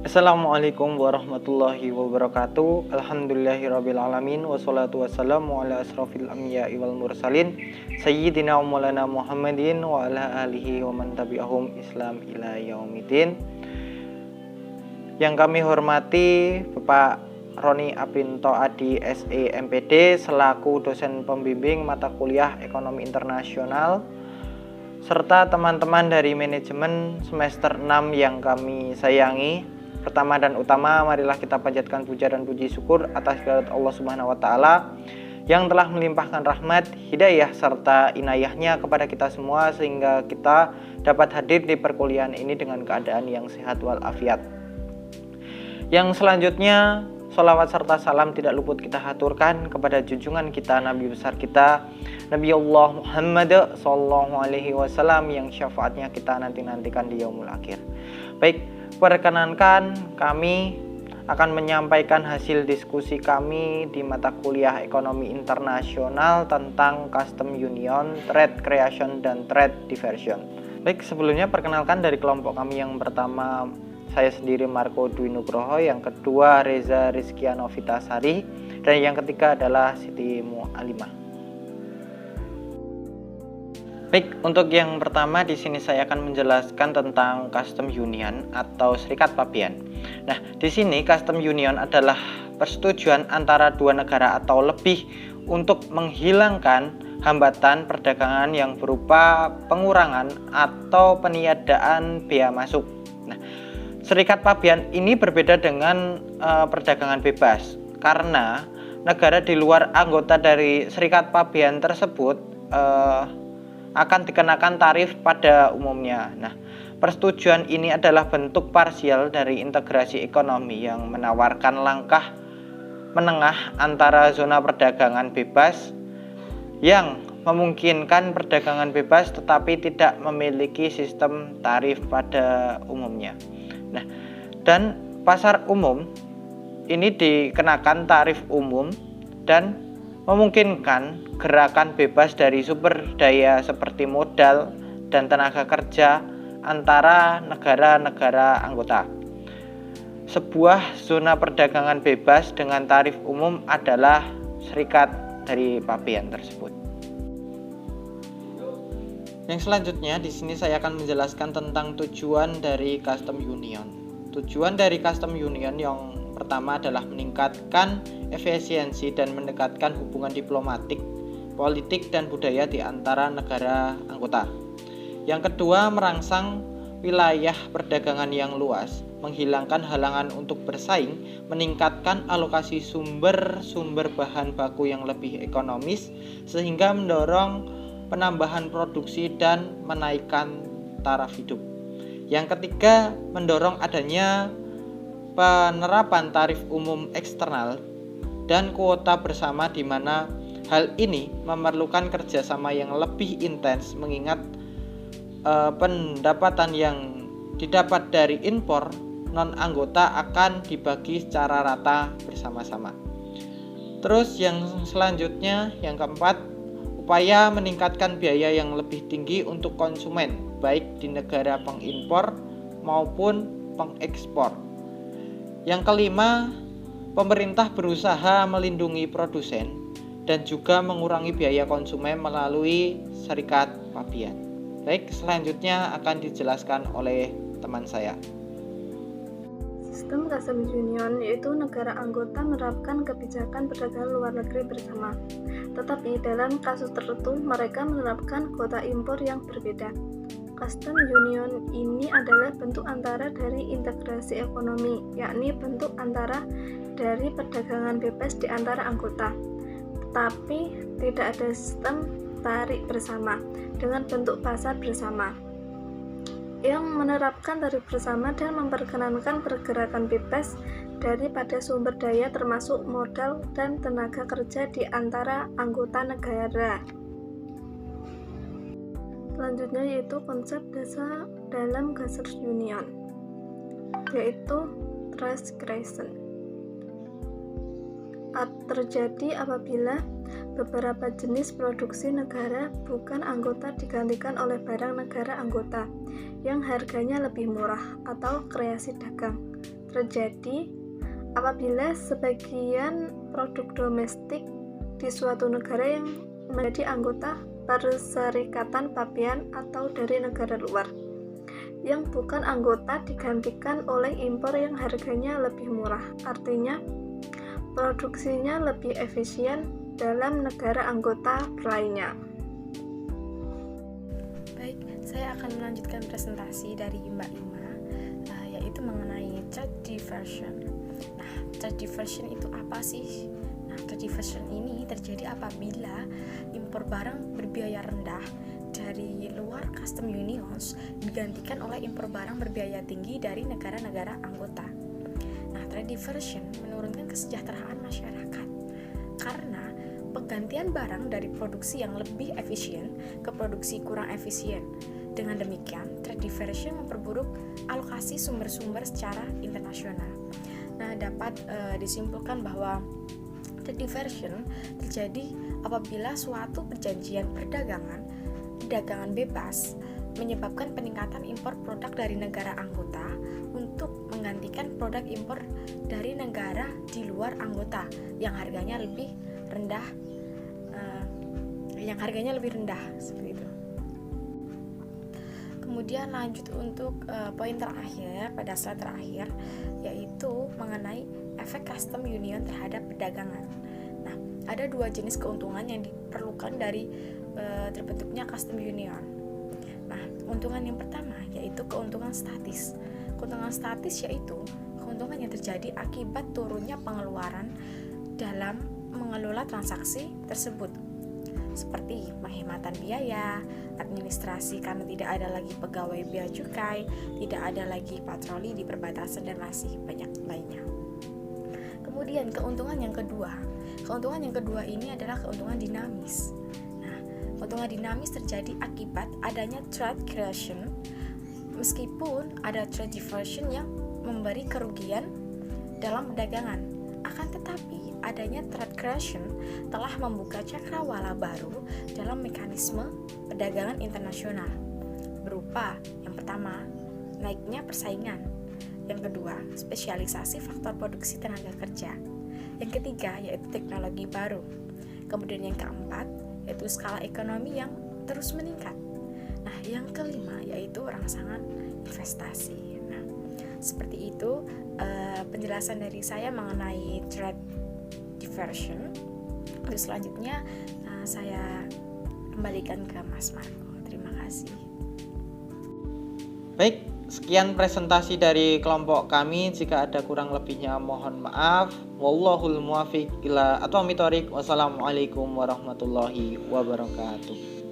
Assalamualaikum warahmatullahi wabarakatuh. Alhamdulillahirabbil alamin wassalatu wassalamu ala asrofil anbiya'i wal mursalin sayyidina wa maulana Muhammadin wa ala alihi wa man tabi'ahum Islam ila yaumiddin. Yang kami hormati Bapak Roni Apinto Adi SE MPD selaku dosen pembimbing mata kuliah Ekonomi Internasional serta teman-teman dari manajemen semester 6 yang kami sayangi. Pertama dan utama, marilah kita panjatkan puja dan puji syukur atas kehadirat Allah Subhanahu wa taala yang telah melimpahkan rahmat, hidayah serta inayahnya kepada kita semua sehingga kita dapat hadir di perkuliahan ini dengan keadaan yang sehat walafiat. Yang selanjutnya, sholawat serta salam tidak luput kita haturkan kepada junjungan kita, Nabi besar kita, Nabi Allah Muhammad sallallahu alaihi wasallam yang syafaatnya kita nanti-nantikan di yaumul akhir. Baik, perkenankan kami akan menyampaikan hasil diskusi kami di mata kuliah Ekonomi Internasional tentang Custom Union, Trade Creation, dan Trade Diversion. Baik, sebelumnya perkenalkan dari kelompok kami yang pertama saya sendiri Marco Dwi Nugroho, yang kedua Reza Rizkiano Vitasari, dan yang ketiga adalah Siti Mu'alimah. Baik, untuk yang pertama di sini saya akan menjelaskan tentang Custom Union atau Serikat Pabean. Nah, di sini Custom Union adalah persetujuan antara dua negara atau lebih untuk menghilangkan hambatan perdagangan yang berupa pengurangan atau peniadaan bea masuk. Nah, Serikat Pabean ini berbeda dengan perdagangan bebas karena negara di luar anggota dari Serikat Pabean tersebut akan dikenakan tarif pada umumnya. Nah, persetujuan ini adalah bentuk parsial dari integrasi ekonomi yang menawarkan langkah menengah antara zona perdagangan bebas yang memungkinkan perdagangan bebas tetapi tidak memiliki sistem tarif pada umumnya. Nah, dan pasar umum ini dikenakan tarif umum dan memungkinkan gerakan bebas dari sumber daya seperti modal dan tenaga kerja antara negara-negara anggota. Sebuah zona perdagangan bebas dengan tarif umum adalah serikat dari pabean tersebut. Yang selanjutnya di sini saya akan menjelaskan tentang tujuan dari Custom Union. Tujuan dari Custom Union yang pertama adalah meningkatkan efisiensi dan mendekatkan hubungan diplomatik, politik, dan budaya di antara negara anggota. Yang kedua, merangsang wilayah perdagangan yang luas, menghilangkan halangan untuk bersaing, meningkatkan alokasi sumber-sumber bahan baku yang lebih ekonomis, sehingga mendorong penambahan produksi dan menaikkan taraf hidup. Yang ketiga, mendorong adanya penerapan tarif umum eksternal dan kuota bersama, di mana hal ini memerlukan kerjasama yang lebih intens mengingat pendapatan yang didapat dari impor non-anggota akan dibagi secara rata bersama-sama. Terus yang selanjutnya, yang keempat, upaya meningkatkan biaya yang lebih tinggi untuk konsumen baik di negara pengimpor maupun pengekspor. Yang kelima, pemerintah berusaha melindungi produsen dan juga mengurangi biaya konsumen melalui serikat pabean. Baik, selanjutnya akan dijelaskan oleh teman saya. Sistem Custom Union yaitu negara anggota menerapkan kebijakan perdagangan luar negeri bersama. Tetapi dalam kasus tertentu mereka menerapkan kuota impor yang berbeda. Custom Union ini adalah bentuk antara dari integrasi ekonomi, yakni bentuk antara dari perdagangan bebas di antara anggota, tetapi tidak ada sistem tarif bersama dengan bentuk pasar bersama yang menerapkan tarif bersama dan memperkenankan pergerakan bebas daripada sumber daya termasuk modal dan tenaga kerja di antara anggota negara. Selanjutnya yaitu konsep dasar dalam Custom Union, yaitu trade creation. Terjadi apabila beberapa jenis produksi negara bukan anggota digantikan oleh barang negara anggota yang harganya lebih murah atau kreasi dagang. terjadi apabila sebagian produk domestik di suatu negara yang menjadi anggota Perserikatan Pabean atau dari negara luar yang bukan anggota digantikan oleh impor yang harganya lebih murah. Artinya, produksinya lebih efisien dalam negara anggota lainnya. Baik, saya akan melanjutkan presentasi dari Mbak Ima, yaitu mengenai trade diversion. Nah, trade diversion itu apa sih? Nah, trade diversion ini terjadi apabila impor barang berbiaya rendah dari luar custom unions digantikan oleh impor barang berbiaya tinggi dari negara-negara anggota. Nah, trade diversion menurunkan kesejahteraan masyarakat karena penggantian barang dari produksi yang lebih efisien ke produksi kurang efisien. Dengan demikian, trade diversion memperburuk alokasi sumber-sumber secara internasional. Nah, dapat disimpulkan bahwa trade diversion terjadi apabila suatu perjanjian perdagangan bebas menyebabkan peningkatan impor produk dari negara anggota untuk menggantikan produk impor dari negara di luar anggota yang harganya lebih rendah, seperti itu. Kemudian lanjut untuk poin terakhir pada slide terakhir, yaitu mengenai efek custom union terhadap perdagangan. Nah, ada dua jenis keuntungan yang diperlukan dari terbentuknya custom union. Nah, keuntungan yang pertama yaitu keuntungan statis. Keuntungan statis yaitu keuntungan yang terjadi akibat turunnya pengeluaran dalam mengelola transaksi tersebut, seperti penghematan biaya, administrasi karena tidak ada lagi pegawai bea cukai, tidak ada lagi patroli di perbatasan, dan masih banyak lainnya. Kemudian keuntungan yang kedua ini adalah keuntungan dinamis. Nah, keuntungan dinamis terjadi akibat adanya trade creation, meskipun ada trade diversion yang memberi kerugian dalam perdagangan. Akan tetapi, adanya trade creation telah membuka cakrawala baru dalam mekanisme perdagangan internasional, berupa yang pertama, naiknya persaingan, yang kedua, spesialisasi faktor produksi tenaga kerja, yang ketiga, yaitu teknologi baru, kemudian yang keempat, yaitu skala ekonomi yang terus meningkat. Nah, yang kelima, yaitu rangsangan investasi. Nah, seperti itu penjelasan dari saya mengenai trade diversion. Terus selanjutnya saya kembalikan ke Mas Marco. Terima kasih. Baik, sekian presentasi dari kelompok kami. Jika ada kurang lebihnya mohon maaf. Wallahul muwaffiq ila aqwamit thoriq. Wassalamualaikum warahmatullahi wabarakatuh.